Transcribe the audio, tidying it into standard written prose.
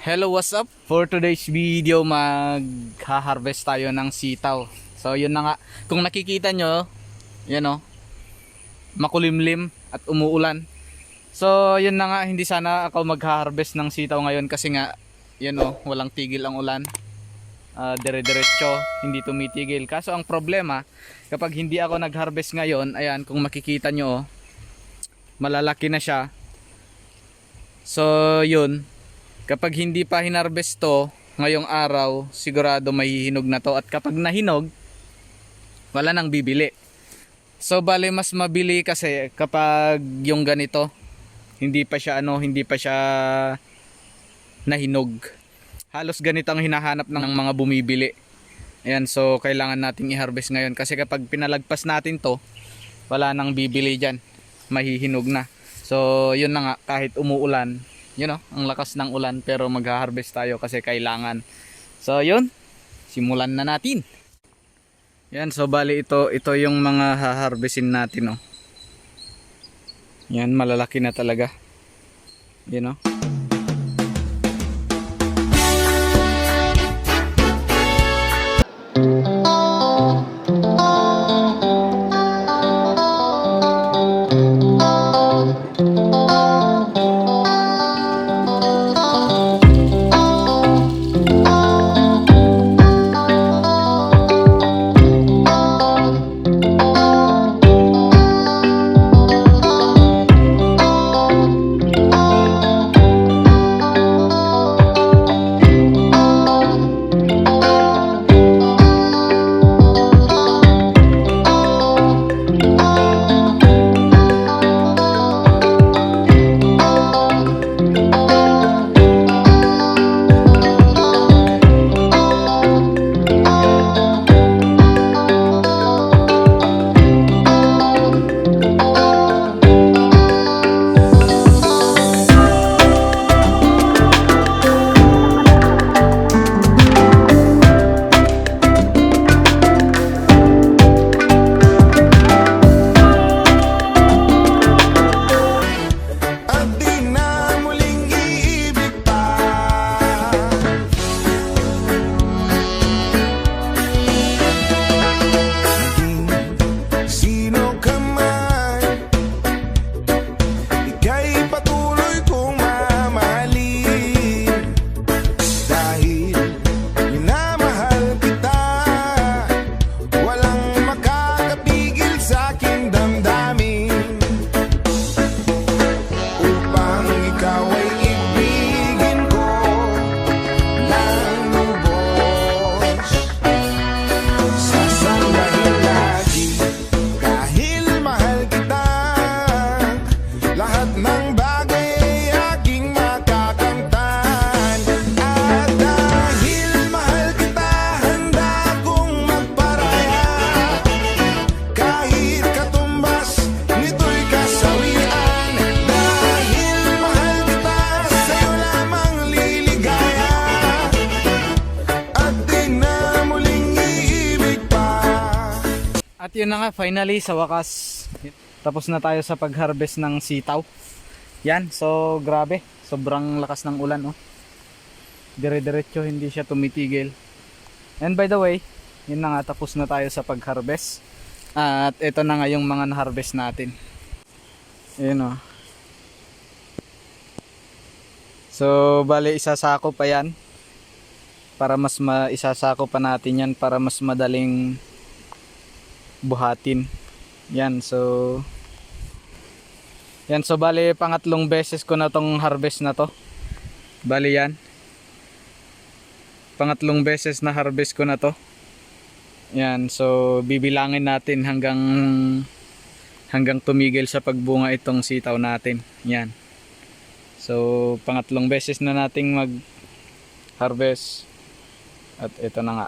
Hello, what's up? For today's video, magha-harvest tayo ng sitaw. So, yun na nga. Kung nakikita nyo, yan o, makulimlim at umuulan. So, yun na nga. Hindi sana ako magha-harvest ng sitaw ngayon kasi nga, yan o, walang tigil ang ulan. Dire-diretso, hindi tumitigil. Kaso ang problema, kapag hindi ako nag-harvest ngayon, ayan, kung makikita nyo, malalaki na siya. So, yun. Kapag hindi pa hinarvest to ngayong araw, sigurado mahihinog na to. At kapag nahinog, wala nang bibili. So bale mas mabili kasi kapag yung ganito, hindi pa siya nahinog. Halos ganito ang hinahanap ng mga bumibili. Ayan, so kailangan nating i-harvest ngayon kasi kapag pinalagpas natin to, wala nang bibili diyan. Mahihinog na. So yun na nga, kahit umuulan, yun o, ang lakas ng ulan, pero mag-harvest tayo kasi kailangan. So yun, simulan na natin. Yan, so bali ito yung mga haharvestin natin o. Yan, malalaki na talaga. Yun o. At yun na nga, finally sa wakas tapos na tayo sa pag-harvest ng sitaw. Yan, so grabe, sobrang lakas ng ulan oh. Dire-diretso, hindi siya tumitigil. And by the way, yun na nga, tapos na tayo sa pag-harvest. At ito na nga yung mga na-harvest natin. Ayun oh. So bale, isasako pa yan para mas isasako pa natin yan para mas madaling buhatin. Yan, so bali pangatlong beses ko na tong harvest na to. Bali yan, pangatlong beses na harvest ko na to. Yan, so bibilangin natin hanggang tumigil sa pagbunga itong sitaw natin. Yan, so pangatlong beses na nating mag harvest. At ito na nga.